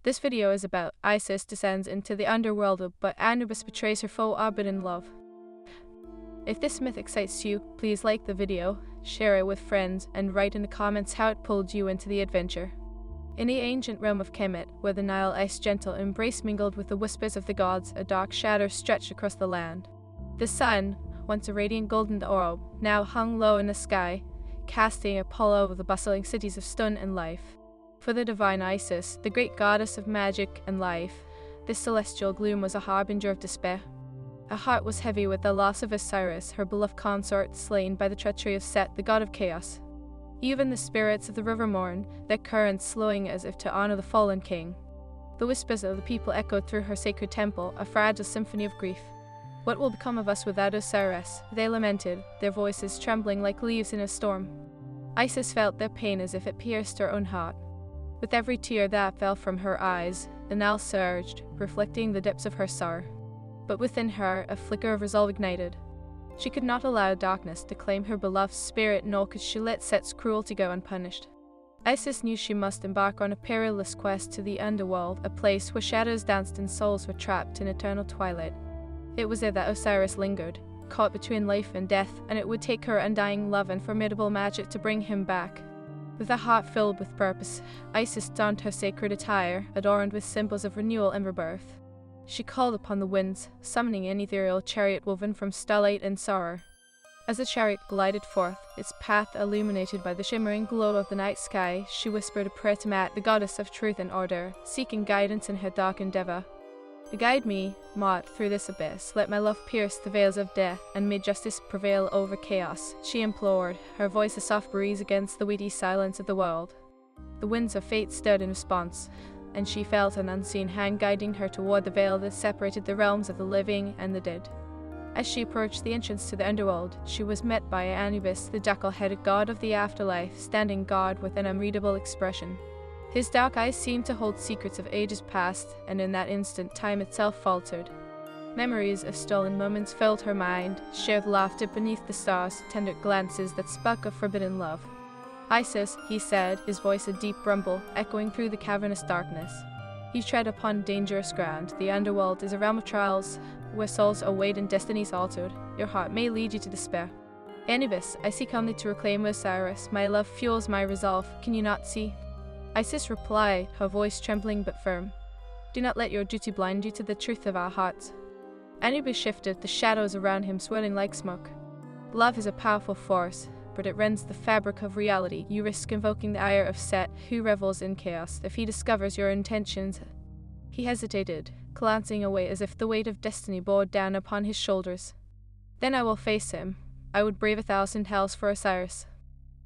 This video is about Isis descends into the underworld, but Anubis betrays her forbidden love. If this myth excites you, please like the video, share it with friends, and write in the comments how it pulled you into the adventure. In the ancient realm of Kemet, where the Nile ice gentle embrace mingled with the whispers of the gods, a dark shadow stretched across the land. The sun, once a radiant golden orb, now hung low in the sky, casting a pall over the bustling cities of stone and life. For the divine Isis, the great goddess of magic and life, this celestial gloom was a harbinger of despair. Her heart was heavy with the loss of Osiris, her beloved consort, slain by the treachery of Set, the god of chaos. Even the spirits of the river mourn, their currents slowing as if to honor the fallen king. The whispers of the people echoed through her sacred temple, a fragile symphony of grief. What will become of us without Osiris? They lamented, their voices trembling like leaves in a storm. Isis felt their pain as if it pierced her own heart. With every tear that fell from her eyes, the Nile surged, reflecting the depths of her sorrow. But within her, a flicker of resolve ignited. She could not allow darkness to claim her beloved spirit, nor could she let Set's cruelty go unpunished. Isis knew she must embark on a perilous quest to the underworld, a place where shadows danced and souls were trapped in eternal twilight. It was there that Osiris lingered, caught between life and death, and it would take her undying love and formidable magic to bring him back. With a heart filled with purpose, Isis donned her sacred attire, adorned with symbols of renewal and rebirth. She called upon the winds, summoning an ethereal chariot woven from starlight and sorrow. As the chariot glided forth, its path illuminated by the shimmering glow of the night sky, she whispered a prayer to Mat, the goddess of truth and order, seeking guidance in her dark endeavor. Guide me, Mot, through this abyss. Let my love pierce the veils of death, and may justice prevail over chaos, she implored, her voice a soft breeze against the weedy silence of the world. The winds of fate stirred in response, and she felt an unseen hand guiding her toward the veil that separated the realms of the living and the dead. As she approached the entrance to the underworld, she was met by Anubis, the jackal-headed god of the afterlife, standing guard with an unreadable expression. His dark eyes seemed to hold secrets of ages past, and in that instant time itself faltered. Memories of stolen moments filled her mind, shared laughter beneath the stars, tender glances that spoke of forbidden love. Isis, he said, his voice a deep rumble, echoing through the cavernous darkness. You tread upon dangerous ground. The underworld is a realm of trials, where souls await and destinies altered. Your heart may lead you to despair. Anubis, I seek only to reclaim Osiris. My love fuels my resolve. Can you not see? Isis replied, her voice trembling but firm. Do not let your duty blind you to the truth of our hearts. Anubis shifted, the shadows around him swirling like smoke. Love is a powerful force, but it rends the fabric of reality. You risk invoking the ire of Set, who revels in chaos, if he discovers your intentions. He hesitated, glancing away as if the weight of destiny bore down upon his shoulders. Then I will face him. I would brave 1,000 hells for Osiris.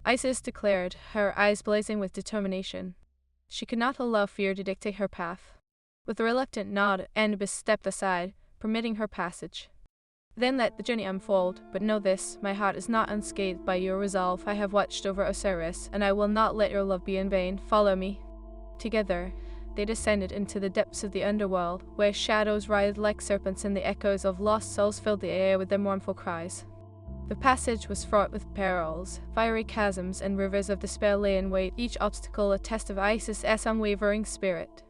Isis declared, her eyes blazing with determination. She could not allow fear to dictate her path. With a reluctant nod, Anubis stepped aside, permitting her passage. Then let the journey unfold, but know this, my heart is not unscathed by your resolve. I have watched over Osiris, and I will not let your love be in vain. Follow me. Together, they descended into the depths of the underworld, where shadows writhed like serpents and the echoes of lost souls filled the air with their mournful cries. The passage was fraught with perils. Fiery chasms and rivers of despair lay in wait, each obstacle a test of Isis' unwavering spirit.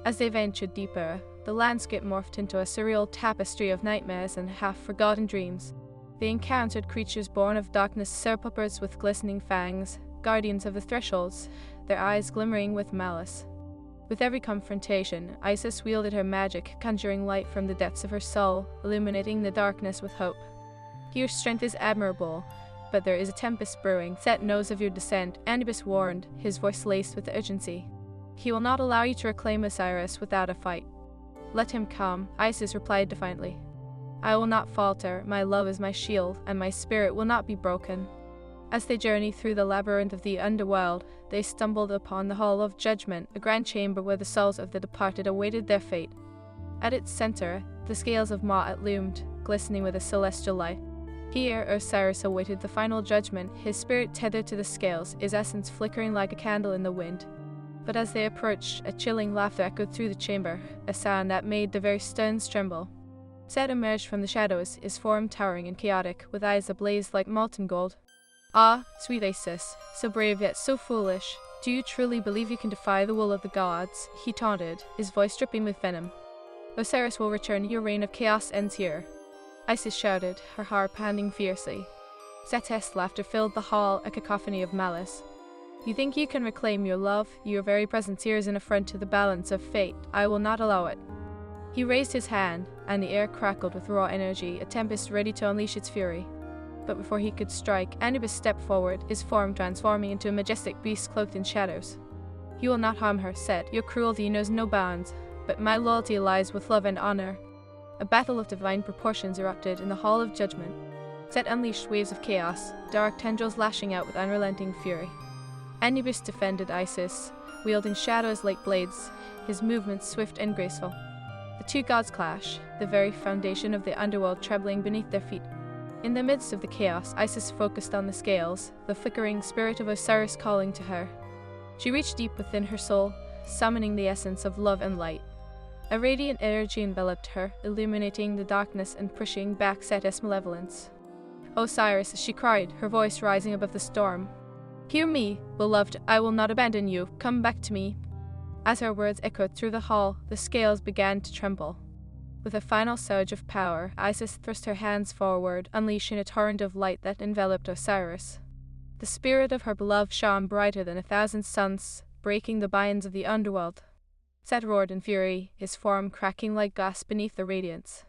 As they ventured deeper, the landscape morphed into a surreal tapestry of nightmares and half-forgotten dreams. They encountered creatures born of darkness, serpents with glistening fangs, guardians of the thresholds, their eyes glimmering with malice. With every confrontation, Isis wielded her magic, conjuring light from the depths of her soul, illuminating the darkness with hope. Your strength is admirable, but there is a tempest brewing. Set knows of your descent, Anubis warned, his voice laced with urgency. He will not allow you to reclaim Osiris without a fight. Let him come, Isis replied defiantly. I will not falter, my love is my shield, and my spirit will not be broken. As they journeyed through the labyrinth of the underworld, they stumbled upon the Hall of Judgment, a grand chamber where the souls of the departed awaited their fate. At its center, the scales of Ma'at loomed, glistening with a celestial light. Here, Osiris awaited the final judgment, his spirit tethered to the scales, his essence flickering like a candle in the wind. But as they approached, a chilling laughter echoed through the chamber, a sound that made the very stones tremble. Set emerged from the shadows, his form towering and chaotic, with eyes ablaze like molten gold. Ah, sweet Isis, so brave yet so foolish, Do you truly believe you can defy the will of the gods? He taunted, his voice dripping with venom. Osiris will return, your reign of chaos ends here. Isis shouted, her heart pounding fiercely. Set's laughter filled the hall, a cacophony of malice. You think you can reclaim your love? Your very presence here is an affront to the balance of fate. I will not allow it. He raised his hand, and the air crackled with raw energy, a tempest ready to unleash its fury. But before he could strike, Anubis stepped forward, his form transforming into a majestic beast cloaked in shadows. You will not harm her, Set. Your cruelty knows no bounds, but my loyalty lies with love and honor. A battle of divine proportions erupted in the Hall of Judgment. Set unleashed waves of chaos, dark tendrils lashing out with unrelenting fury. Anubis defended Isis, wielding shadows like blades, his movements swift and graceful. The two gods clash, the very foundation of the underworld trembling beneath their feet. In the midst of the chaos, Isis focused on the scales, the flickering spirit of Osiris calling to her. She reached deep within her soul, summoning the essence of love and light. A radiant energy enveloped her, illuminating the darkness and pushing back Set's malevolence. Osiris, she cried, her voice rising above the storm. Hear me, beloved, I will not abandon you. Come back to me. As her words echoed through the hall, the scales began to tremble. With a final surge of power, Isis thrust her hands forward, unleashing a torrent of light that enveloped Osiris. The spirit of her beloved shone brighter than 1,000 suns, breaking the binds of the underworld. Set roared in fury, his form cracking like glass beneath the radiance.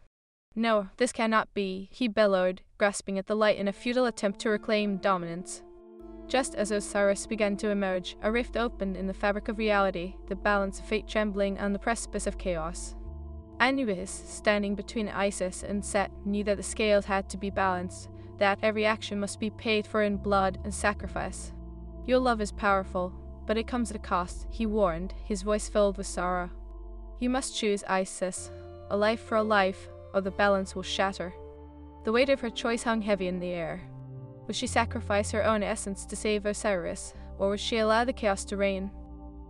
No, this cannot be, he bellowed, grasping at the light in a futile attempt to reclaim dominance. Just as Osiris began to emerge, a rift opened in the fabric of reality, the balance of fate trembling on the precipice of chaos. Anubis, standing between Isis and Set, knew that the scales had to be balanced, that every action must be paid for in blood and sacrifice. Your love is powerful, but it comes at a cost, he warned, his voice filled with sorrow. You must choose, Isis, a life for a life, or the balance will shatter. The weight of her choice hung heavy in the air. Would she sacrifice her own essence to save Osiris, or would she allow the chaos to reign?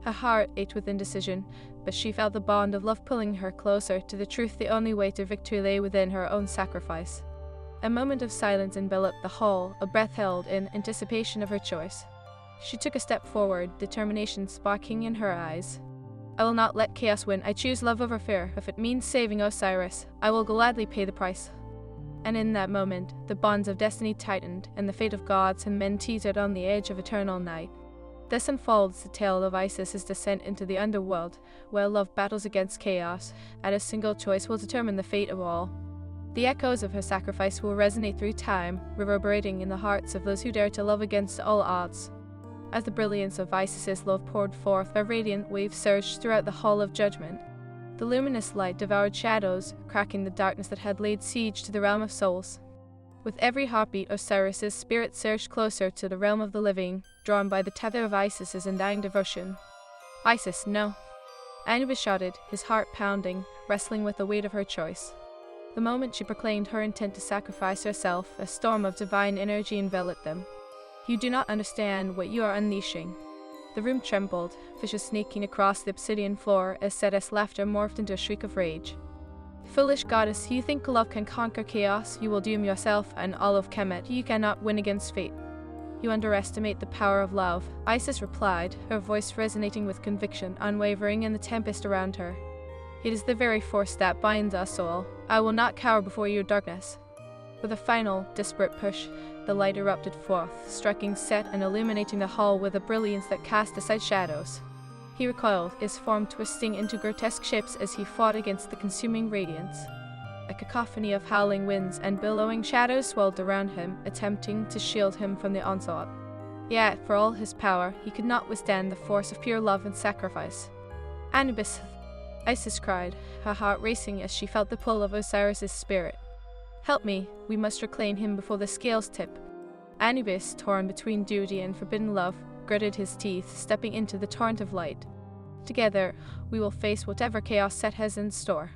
Her heart ached with indecision, but she felt the bond of love pulling her closer to the truth. The only way to victory lay within her own sacrifice. A moment of silence enveloped the hall, a breath held in anticipation of her choice. She took a step forward, determination sparking in her eyes. I will not let chaos win. I choose love over fear. If it means saving Osiris, I will gladly pay the price. And in that moment, the bonds of destiny tightened, and the fate of gods and men teetered on the edge of eternal night. This unfolds the tale of Isis's descent into the underworld, where love battles against chaos, and a single choice will determine the fate of all. The echoes of her sacrifice will resonate through time, reverberating in the hearts of those who dare to love against all odds. As the brilliance of Isis's love poured forth, a radiant wave surged throughout the Hall of Judgment. The luminous light devoured shadows, cracking the darkness that had laid siege to the realm of souls. With every heartbeat, Osiris's spirit surged closer to the realm of the living, drawn by the tether of Isis's undying devotion. Isis, no. Anubis shouted, his heart pounding, wrestling with the weight of her choice. The moment she proclaimed her intent to sacrifice herself, a storm of divine energy enveloped them. You do not understand what you are unleashing. The room trembled, fishes snaking across the obsidian floor as Set's laughter morphed into a shriek of rage. Foolish goddess, you think love can conquer chaos? You will doom yourself and all of Kemet. You cannot win against fate. You underestimate the power of love, Isis replied, her voice resonating with conviction, unwavering in the tempest around her. It is the very force that binds us all. I will not cower before your darkness. With a final, desperate push, the light erupted forth, striking Set and illuminating the hall with a brilliance that cast aside shadows. He recoiled, his form twisting into grotesque shapes as he fought against the consuming radiance. A cacophony of howling winds and billowing shadows swirled around him, attempting to shield him from the onslaught. Yet, for all his power, he could not withstand the force of pure love and sacrifice. Anubis, Isis cried, her heart racing as she felt the pull of Osiris's spirit. Help me, we must reclaim him before the scales tip. Anubis, torn between duty and forbidden love, gritted his teeth, stepping into the torrent of light. Together, we will face whatever chaos Set has in store.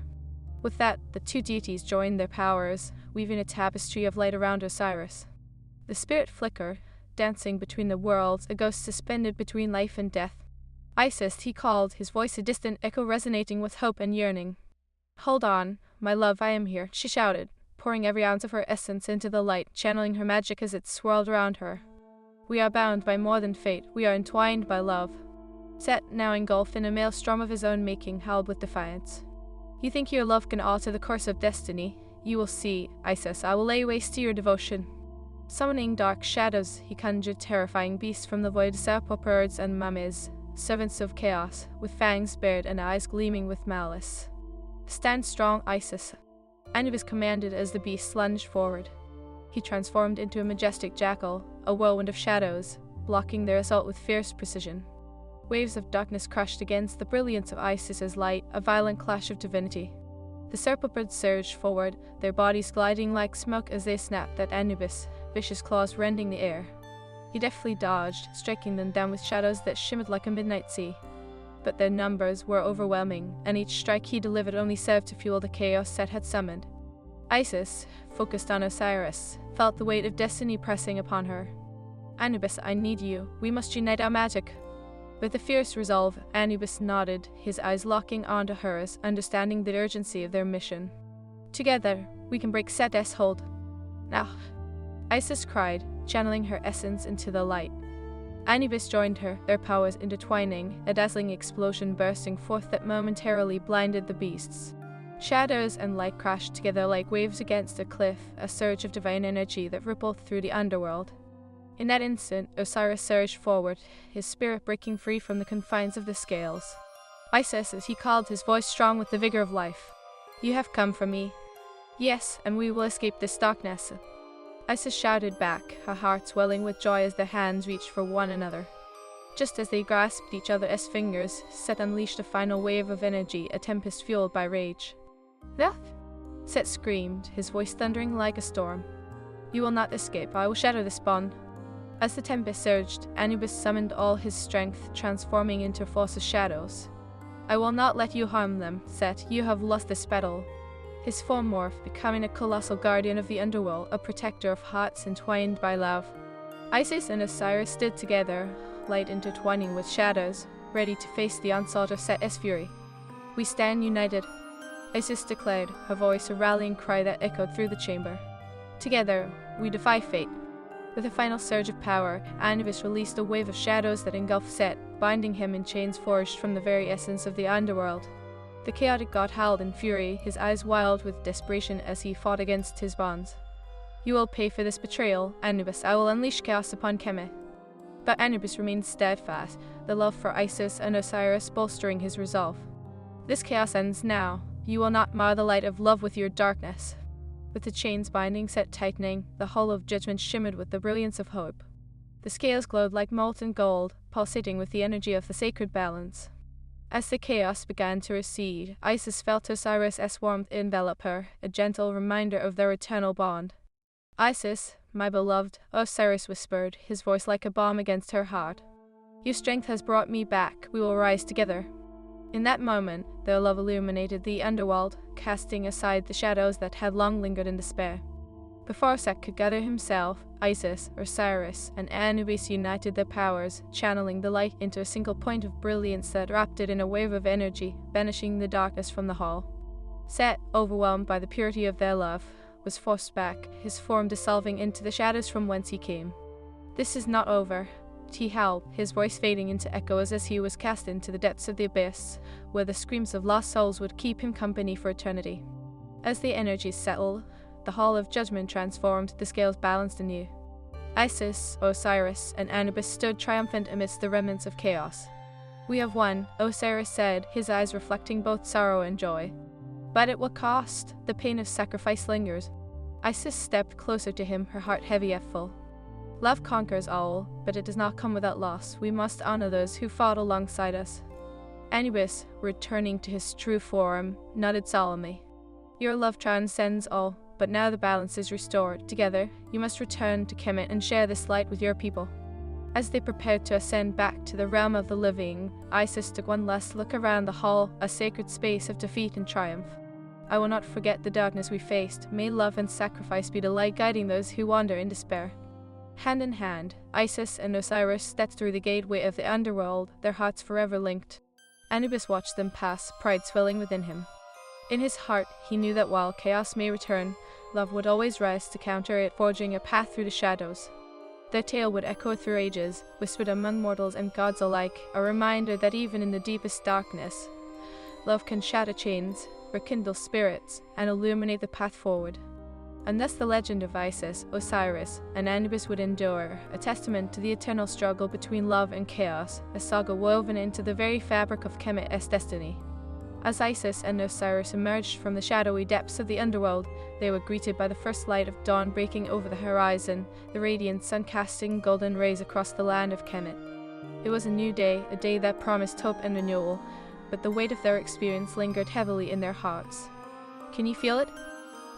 With that, the two deities joined their powers, weaving a tapestry of light around Osiris. The spirit flickered, dancing between the worlds, a ghost suspended between life and death. Isis, he called, his voice a distant echo resonating with hope and yearning. Hold on, my love, I am here, she shouted, pouring every ounce of her essence into the light, channeling her magic as it swirled around her. We are bound by more than fate, we are entwined by love. Set, now engulfed in a maelstrom of his own making, howled with defiance. You think your love can alter the course of destiny? You will see, Isis, I will lay waste to your devotion. Summoning dark shadows, he conjured terrifying beasts from the void, sepulchres and mummies, servants of chaos, with fangs bared and eyes gleaming with malice. Stand strong, Isis, Anubis commanded as the beast lunged forward. He transformed into a majestic jackal, a whirlwind of shadows, blocking their assault with fierce precision. Waves of darkness crushed against the brilliance of Isis's light, a violent clash of divinity. The serpulchres surged forward, their bodies gliding like smoke as they snapped at Anubis, vicious claws rending the air. He deftly dodged, striking them down with shadows that shimmered like a midnight sea. But their numbers were overwhelming, and each strike he delivered only served to fuel the chaos Set had summoned. Isis, focused on Osiris, felt the weight of destiny pressing upon her. Anubis, I need you. We must unite our magic. With a fierce resolve, Anubis nodded, his eyes locking onto hers, understanding the urgency of their mission. Together, we can break Set's hold. Now, Isis cried, channeling her essence into the light. Anubis joined her, their powers intertwining, a dazzling explosion bursting forth that momentarily blinded the beasts. Shadows and light crashed together like waves against a cliff, a surge of divine energy that rippled through the underworld. In that instant, Osiris surged forward, his spirit breaking free from the confines of the scales. Isis, as he called, his voice strong with the vigor of life. You have come for me. Yes, and we will escape this darkness. Isis shouted back, her heart swelling with joy as their hands reached for one another. Just as they grasped each other as fingers, Set unleashed a final wave of energy, a tempest fueled by rage. That? Set screamed, his voice thundering like a storm. You will not escape, I will shatter this bond. As the tempest surged, Anubis summoned all his strength, transforming into a force of shadows. I will not let you harm them, Set, you have lost this battle. His form morphed, becoming a colossal guardian of the underworld, a protector of hearts entwined by love. Isis and Osiris stood together, light intertwining with shadows, ready to face the onslaught of Set's fury. We stand united, Isis declared, her voice a rallying cry that echoed through the chamber. Together, we defy fate. With a final surge of power, Anubis released a wave of shadows that engulfed Set, binding him in chains forged from the very essence of the underworld. The chaotic god howled in fury, his eyes wild with desperation as he fought against his bonds. You will pay for this betrayal, Anubis. I will unleash chaos upon Kemet. But Anubis remained steadfast, the love for Isis and Osiris bolstering his resolve. This chaos ends now. You will not mar the light of love with your darkness. With the chains binding Set tightening, the hull of judgment shimmered with the brilliance of hope. The scales glowed like molten gold, pulsating with the energy of the sacred balance. As the chaos began to recede, Isis felt Osiris' warmth envelop her, a gentle reminder of their eternal bond. Isis, my beloved, Osiris whispered, his voice like a balm against her heart. Your strength has brought me back, we will rise together. In that moment, their love illuminated the underworld, casting aside the shadows that had long lingered in despair. Before Set could gather himself, Isis, Osiris, and Anubis united their powers, channeling the light into a single point of brilliance that wrapped it in a wave of energy, banishing the darkness from the hall. Set, overwhelmed by the purity of their love, was forced back, his form dissolving into the shadows from whence he came. This is not over, he howled, his voice fading into echoes as he was cast into the depths of the abyss, where the screams of lost souls would keep him company for eternity. As the energies settled, the hall of judgment transformed, the scales balanced anew. Isis, Osiris, and Anubis stood triumphant amidst the remnants of chaos. We have won, Osiris said, his eyes reflecting both sorrow and joy. But at what cost? The pain of sacrifice lingers. Isis stepped closer to him, her heart heavy yet full. Love conquers all, but it does not come without loss. We must honor those who fought alongside us. Anubis, returning to his true form, nodded solemnly. Your love transcends all, but now the balance is restored. Together, you must return to Kemet and share this light with your people. As they prepared to ascend back to the realm of the living, Isis took one last look around the hall, a sacred space of defeat and triumph. I will not forget the darkness we faced. May love and sacrifice be the light guiding those who wander in despair. Hand in hand, Isis and Osiris stepped through the gateway of the underworld, their hearts forever linked. Anubis watched them pass, pride swelling within him. In his heart, he knew that while chaos may return, love would always rise to counter it, forging a path through the shadows. Their tale would echo through ages, whispered among mortals and gods alike, a reminder that even in the deepest darkness, love can shatter chains, rekindle spirits, and illuminate the path forward. And thus the legend of Isis, Osiris, and Anubis would endure, a testament to the eternal struggle between love and chaos, a saga woven into the very fabric of Kemet's destiny. As Isis and Osiris emerged from the shadowy depths of the underworld, they were greeted by the first light of dawn breaking over the horizon, the radiant sun casting golden rays across the land of Kemet. It was a new day, a day that promised hope and renewal, but the weight of their experience lingered heavily in their hearts. "Can you feel it?"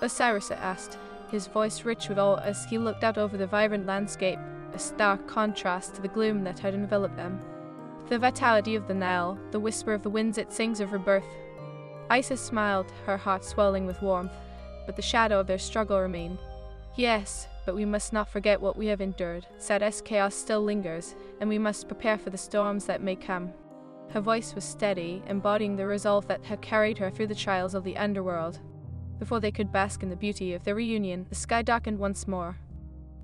Osiris asked, his voice rich with awe as he looked out over the vibrant landscape, a stark contrast to the gloom that had enveloped them. "The vitality of the Nile, the whisper of the winds it sings of rebirth." Isis smiled, her heart swelling with warmth, but the shadow of their struggle remained. "Yes, but we must not forget what we have endured. Set's chaos still lingers, and we must prepare for the storms that may come." Her voice was steady, embodying the resolve that had carried her through the trials of the underworld. Before they could bask in the beauty of their reunion, the sky darkened once more.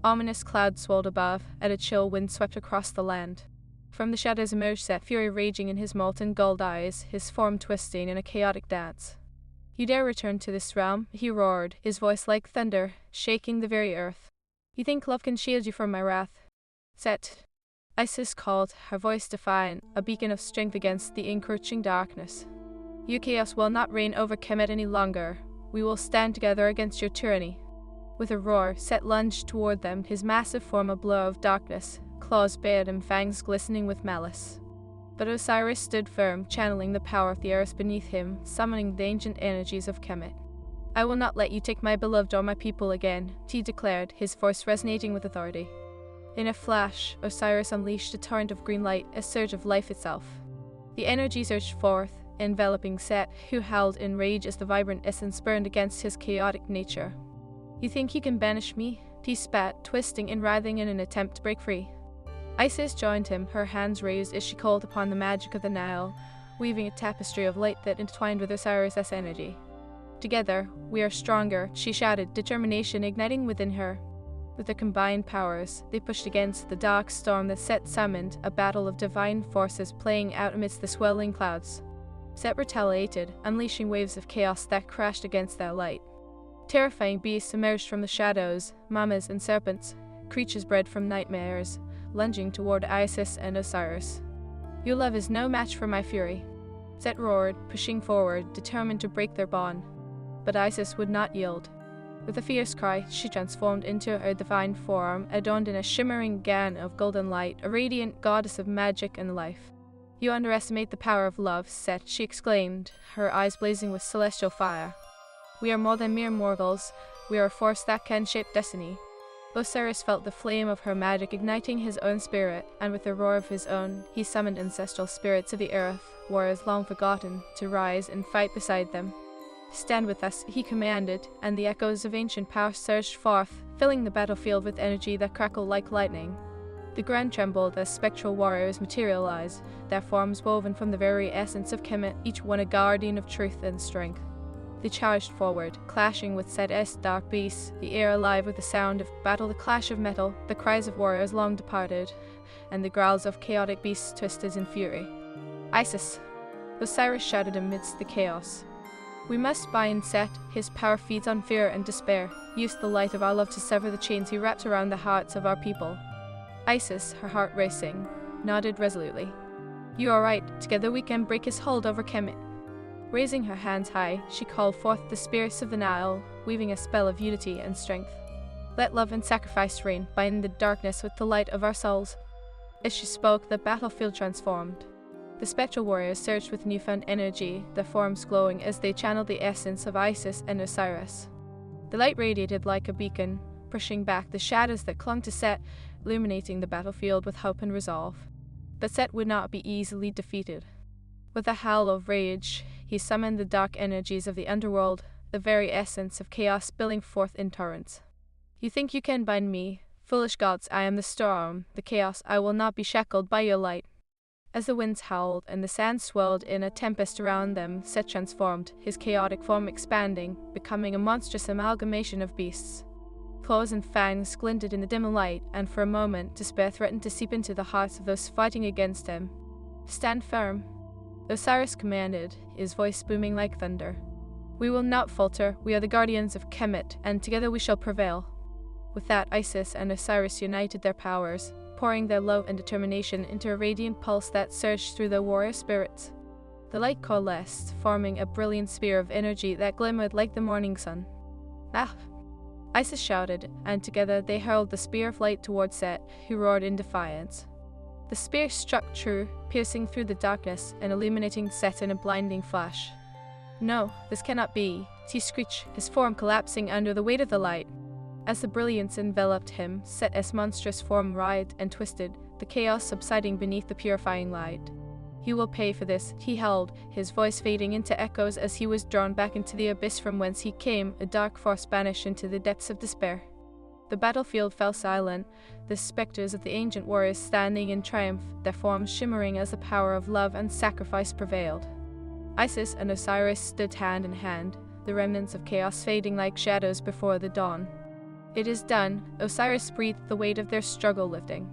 Ominous clouds swirled above, and a chill wind swept across the land. From the shadows emerged Set, fury raging in his molten gold eyes, his form twisting in a chaotic dance. "You dare return to this realm?" he roared, his voice like thunder, shaking the very earth. "You think love can shield you from my wrath?" "Set," Isis called, her voice defiant, a beacon of strength against the encroaching darkness. "Your chaos will not reign over Kemet any longer. We will stand together against your tyranny." With a roar, Set lunged toward them, his massive form a blur of darkness, claws bared and fangs glistening with malice. But Osiris stood firm, channeling the power of the earth beneath him, summoning the ancient energies of Kemet. "I will not let you take my beloved or my people again," he declared, his voice resonating with authority. In a flash, Osiris unleashed a torrent of green light, a surge of life itself. The energy surged forth, enveloping Set, who howled in rage as the vibrant essence burned against his chaotic nature. "You think you can banish me?" he spat, twisting and writhing in an attempt to break free. Isis joined him, her hands raised as she called upon the magic of the Nile, weaving a tapestry of light that entwined with Osiris' energy. "Together, we are stronger," she shouted, determination igniting within her. With their combined powers, they pushed against the dark storm that Set summoned, a battle of divine forces playing out amidst the swelling clouds. Set retaliated, unleashing waves of chaos that crashed against their light. Terrifying beasts emerged from the shadows, mamas and serpents, creatures bred from nightmares, lunging toward Isis and Osiris. "Your love is no match for my fury," Set roared, pushing forward, determined to break their bond. But Isis would not yield. With a fierce cry, she transformed into her divine form, adorned in a shimmering gown of golden light, a radiant goddess of magic and life. "You underestimate the power of love, Set," she exclaimed, her eyes blazing with celestial fire. "We are more than mere mortals. We are a force that can shape destiny." Osiris felt the flame of her magic igniting his own spirit, and with a roar of his own, he summoned ancestral spirits of the earth, warriors long forgotten, to rise and fight beside them. "Stand with us," he commanded, and the echoes of ancient power surged forth, filling the battlefield with energy that crackled like lightning. The ground trembled as spectral warriors materialized, their forms woven from the very essence of Kemet, each one a guardian of truth and strength. They charged forward, clashing with Set's dark beasts, the air alive with the sound of battle, the clash of metal, the cries of warriors long departed, and the growls of chaotic beasts twisted in fury. "Isis!" Osiris shouted amidst the chaos. "We must bind Set. His power feeds on fear and despair. Use the light of our love to sever the chains he wraps around the hearts of our people." Isis, her heart racing, nodded resolutely. "You are right. Together we can break his hold over Kemet." Raising her hands high, she called forth the spirits of the Nile, weaving a spell of unity and strength. "Let love and sacrifice reign, bind the darkness with the light of our souls." As she spoke, the battlefield transformed. The spectral warriors surged with newfound energy, their forms glowing as they channeled the essence of Isis and Osiris. The light radiated like a beacon, pushing back the shadows that clung to Set, illuminating the battlefield with hope and resolve. But Set would not be easily defeated. With a howl of rage, he summoned the dark energies of the underworld, the very essence of chaos spilling forth in torrents. "You think you can bind me? Foolish gods, I am the storm, the chaos. I will not be shackled by your light." As the winds howled and the sand swirled in a tempest around them, Set transformed, his chaotic form expanding, becoming a monstrous amalgamation of beasts. claws and fangs glinted in the dim light, and for a moment despair threatened to seep into the hearts of those fighting against him. "Stand firm," Osiris commanded, his voice booming like thunder. "We will not falter. We are the guardians of Kemet, and together we shall prevail." With that, Isis and Osiris united their powers, pouring their love and determination into a radiant pulse that surged through their warrior spirits. The light coalesced, forming a brilliant sphere of energy that glimmered like the morning sun. "Ah!" Isis shouted, and together they hurled the spear of light towards Set, who roared in defiance. The spear struck true, piercing through the darkness and illuminating Set in a blinding flash. "No, this cannot be," he screeched, his form collapsing under the weight of the light. As the brilliance enveloped him, Set's monstrous form writhed and twisted, the chaos subsiding beneath the purifying light. "You will pay for this," he held, his voice fading into echoes as he was drawn back into the abyss from whence he came, a dark force banished into the depths of despair. The battlefield fell silent, the specters of the ancient warriors standing in triumph, their forms shimmering as the power of love and sacrifice prevailed. Isis and Osiris stood hand in hand, the remnants of chaos fading like shadows before the dawn. "It is done," Osiris breathed, the weight of their struggle lifting.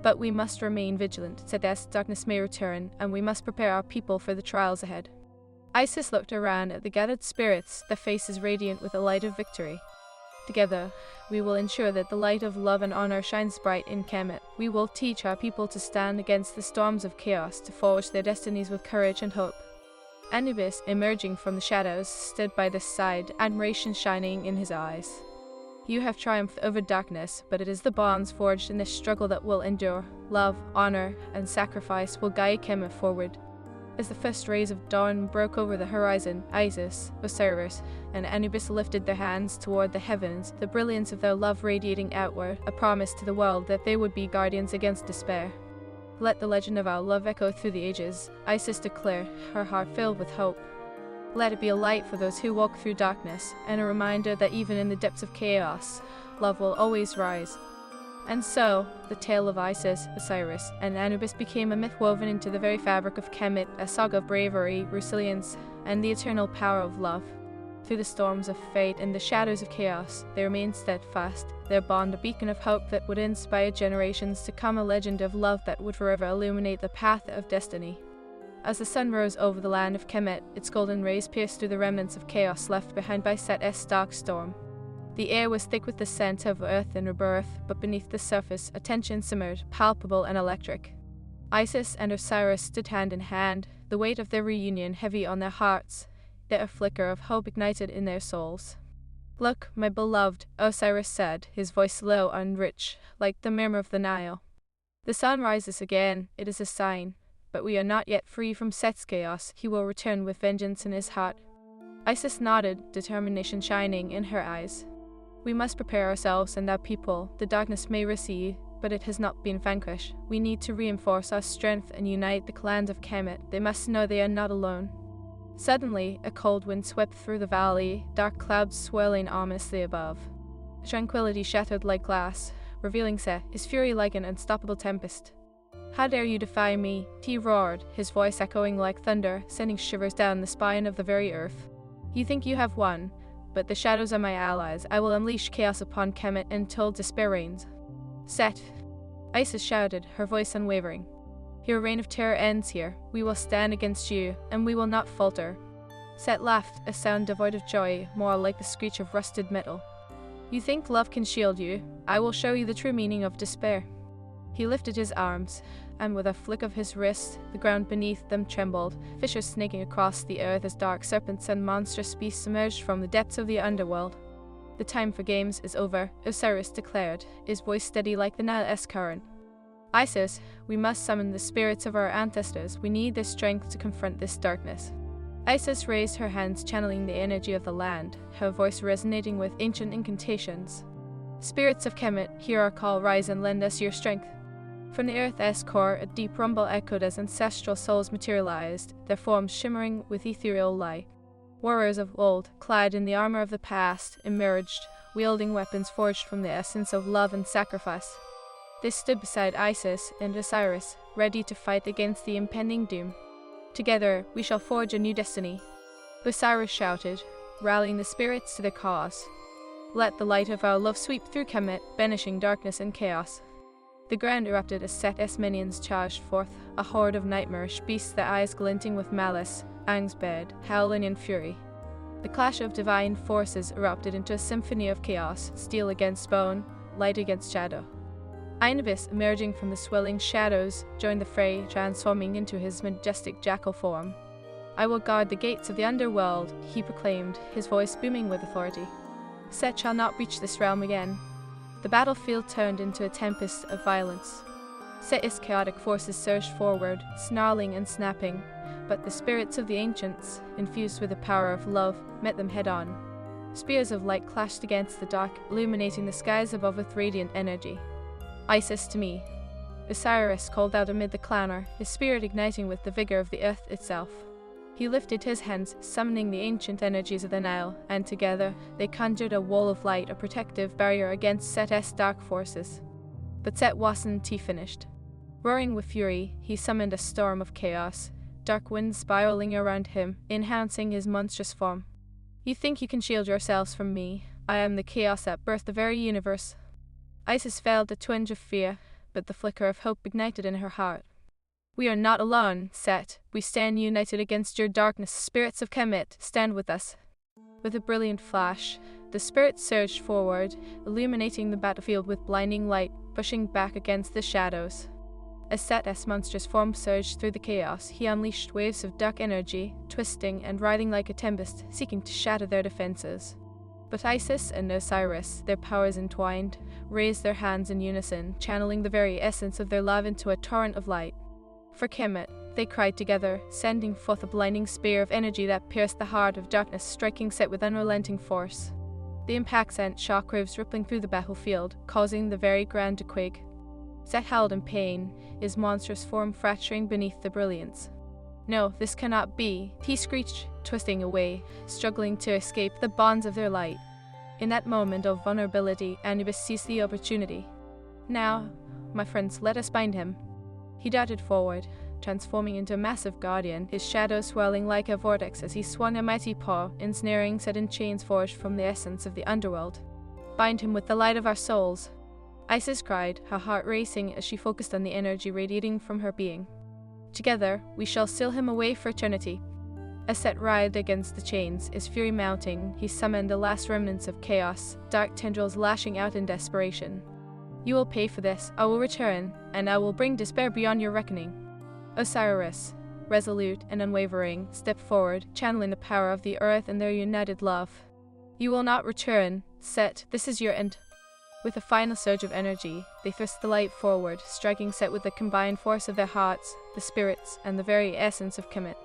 "But we must remain vigilant, so that darkness may return, and we must prepare our people for the trials ahead." Isis looked around at the gathered spirits, their faces radiant with the light of victory. "Together, we will ensure that the light of love and honor shines bright in Kemet. We will teach our people to stand against the storms of chaos, to forge their destinies with courage and hope." Anubis, emerging from the shadows, stood by their side, admiration shining in his eyes. "You have triumphed over darkness, but it is the bonds forged in this struggle that will endure. Love, honor, and sacrifice will guide Kemet forward." As the first rays of dawn broke over the horizon, Isis, Osiris, and Anubis lifted their hands toward the heavens, the brilliance of their love radiating outward, a promise to the world that they would be guardians against despair. "Let the legend of our love echo through the ages," Isis declared, her heart filled with hope. "Let it be a light for those who walk through darkness, and a reminder that even in the depths of chaos, love will always rise." And so, the tale of Isis, Osiris, and Anubis became a myth woven into the very fabric of Kemet, a saga of bravery, resilience, and the eternal power of love. Through the storms of fate and the shadows of chaos, they remained steadfast, their bond a beacon of hope that would inspire generations to come, a legend of love that would forever illuminate the path of destiny. As the sun rose over the land of Kemet, its golden rays pierced through the remnants of chaos left behind by Set's dark storm. The air was thick with the scent of earth and rebirth, but beneath the surface, a tension simmered, palpable and electric. Isis and Osiris stood hand in hand, the weight of their reunion heavy on their hearts, yet a flicker of hope ignited in their souls. "Look, my beloved," Osiris said, his voice low and rich, like the murmur of the Nile. "The sun rises again, it is a sign. But we are not yet free from Set's chaos. He will return with vengeance in his heart." Isis nodded, determination shining in her eyes. "We must prepare ourselves and our people. The darkness may recede, but it has not been vanquished. We need to reinforce our strength and unite the clans of Kemet. They must know they are not alone." Suddenly, a cold wind swept through the valley, dark clouds swirling ominously above. Tranquility shattered like glass, revealing Set, his fury like an unstoppable tempest. "How dare you defy me?" he roared, his voice echoing like thunder, sending shivers down the spine of the very earth. "You think you have won, but the shadows are my allies. I will unleash chaos upon Kemet until despair reigns." "Set!" Isis shouted, her voice unwavering. "Your reign of terror ends here. We will stand against you, and we will not falter." Set laughed, a sound devoid of joy, more like the screech of rusted metal. "You think love can shield you? I will show you the true meaning of despair." He lifted his arms, and with a flick of his wrist, the ground beneath them trembled, fissures snaking across the earth as dark serpents and monstrous beasts emerged from the depths of the underworld. "The time for games is over," Osiris declared, his voice steady like the Nile's current. "Isis, we must summon the spirits of our ancestors. We need their strength to confront this darkness." Isis raised her hands, channeling the energy of the land, her voice resonating with ancient incantations. "Spirits of Kemet, hear our call, rise and lend us your strength." From the earth's core, a deep rumble echoed as ancestral souls materialized, their forms shimmering with ethereal light. Warriors of old, clad in the armor of the past, emerged, wielding weapons forged from the essence of love and sacrifice. They stood beside Isis and Osiris, ready to fight against the impending doom. "Together, we shall forge a new destiny," Osiris shouted, rallying the spirits to their cause. Let the light of our love sweep through Kemet, banishing darkness and chaos. The ground erupted as Set's minions charged forth, a horde of nightmarish beasts, their eyes glinting with malice, Angsbed, howling in fury. The clash of divine forces erupted into a symphony of chaos, steel against bone, light against shadow. ANUBIS, emerging from the swelling shadows, joined the fray, transforming into his majestic jackal form. "I will guard the gates of the underworld," he proclaimed, his voice booming with authority. "Set shall not reach this realm again." The battlefield turned into a tempest of violence. Set's chaotic forces surged forward, snarling and snapping, but the spirits of the ancients, infused with the power of love, met them head-on. Spears of light clashed against the dark, illuminating the skies above with radiant energy. "Isis to me," Osiris called out amid the clamor, his spirit igniting with the vigor of the earth itself. He lifted his hands, summoning the ancient energies of the Nile, and together they conjured a wall of light, a protective barrier against Set's dark forces. But Set wasn't finished. Roaring with fury, he summoned a storm of chaos, dark winds spiraling around him, enhancing his monstrous form. "You think you can shield yourselves from me? I am the chaos that birthed the very universe." Isis felt a twinge of fear, but the flicker of hope ignited in her heart. "We are not alone, Set. We stand united against your darkness. Spirits of Kemet, stand with us." With a brilliant flash, the spirit surged forward, illuminating the battlefield with blinding light, pushing back against the shadows. As Set's monstrous form surged through the chaos, he unleashed waves of dark energy, twisting and writhing like a tempest, seeking to shatter their defenses. But Isis and Osiris, their powers entwined, raised their hands in unison, channeling the very essence of their love into a torrent of light. For Kemet, they cried together, sending forth a blinding spear of energy that pierced the heart of darkness, striking Set with unrelenting force. The impact sent shockwaves rippling through the battlefield, causing the very ground to quake. Set howled in pain, his monstrous form fracturing beneath the brilliance. "No, this cannot be," he screeched, twisting away, struggling to escape the bonds of their light. In that moment of vulnerability, Anubis seized the opportunity. "Now, my friends, let us bind him." He darted forward, transforming into a massive guardian, his shadow swirling like a vortex as he swung a mighty paw, ensnaring Set in chains forged from the essence of the underworld. "Bind him with the light of our souls," Isis cried, her heart racing as she focused on the energy radiating from her being. "Together, we shall seal him away for eternity." As Set writhed against the chains, his fury mounting, he summoned the last remnants of chaos, dark tendrils lashing out in desperation. "You will pay for this. I will return, and I will bring despair beyond your reckoning." Osiris, resolute and unwavering, stepped forward, channeling the power of the earth and their united love. "You will not return, Set. This is your end." With a final surge of energy, they thrust the light forward, striking Set with the combined force of their hearts, the spirits, and the very essence of Kemet.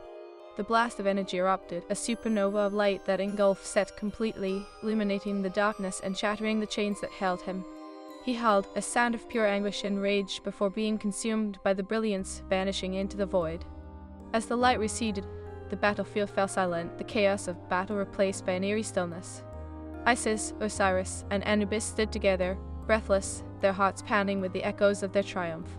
The blast of energy erupted, a supernova of light that engulfed Set completely, illuminating the darkness and shattering the chains that held him. He howled, a sound of pure anguish and rage before being consumed by the brilliance, vanishing into the void. As the light receded, the battlefield fell silent, the chaos of battle replaced by an eerie stillness. Isis, Osiris, and Anubis stood together, breathless, their hearts pounding with the echoes of their triumph.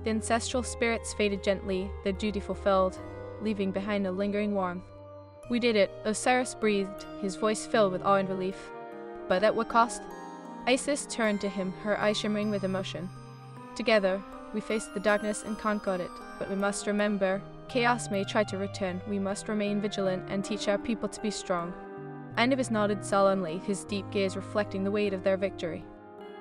The ancestral spirits faded gently, their duty fulfilled, leaving behind a lingering warmth. "We did it," Osiris breathed, his voice filled with awe and relief. "But at what cost?" Isis turned to him, her eyes shimmering with emotion. "Together, we faced the darkness and conquered it, but we must remember, chaos may try to return. We must remain vigilant and teach our people to be strong." Anubis nodded sullenly, his deep gaze reflecting the weight of their victory.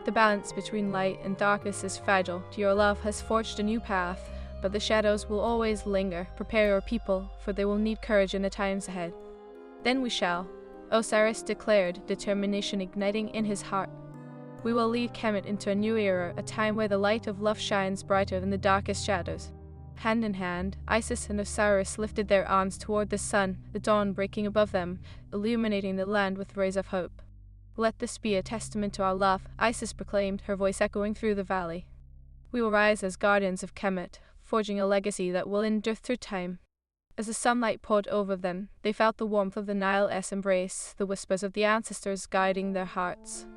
"The balance between light and darkness is fragile. Your love has forged a new path, but the shadows will always linger. Prepare your people, for they will need courage in the times ahead." "Then we shall," Osiris declared, determination igniting in his heart. "We will lead Kemet into a new era, a time where the light of love shines brighter than the darkest shadows." Hand in hand, Isis and Osiris lifted their arms toward the sun, the dawn breaking above them, illuminating the land with rays of hope. "Let this be a testament to our love," Isis proclaimed, her voice echoing through the valley. "We will rise as guardians of Kemet, forging a legacy that will endure through time." As the sunlight poured over them, they felt the warmth of the Nile's embrace, the whispers of the ancestors guiding their hearts.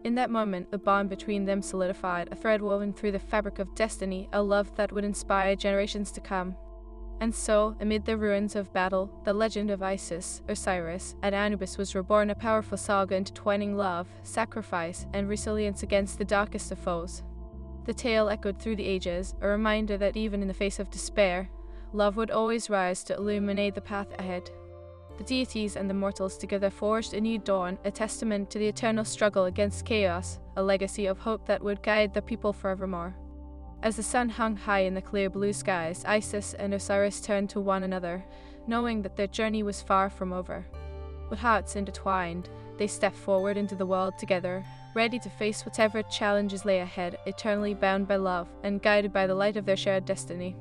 In that moment, the bond between them solidified, a thread woven through the fabric of destiny, a love that would inspire generations to come. And so, amid the ruins of battle, the legend of Isis, Osiris, and Anubis was reborn, a powerful saga intertwining love, sacrifice, and resilience against the darkest of foes. The tale echoed through the ages, a reminder that even in the face of despair, love would always rise to illuminate the path ahead. The deities and the mortals together forged a new dawn, a testament to the eternal struggle against chaos, a legacy of hope that would guide the people forevermore. As the sun hung high in the clear blue skies, Isis and Osiris turned to one another, knowing that their journey was far from over. With hearts intertwined, they stepped forward into the world together, ready to face whatever challenges lay ahead, eternally bound by love and guided by the light of their shared destiny.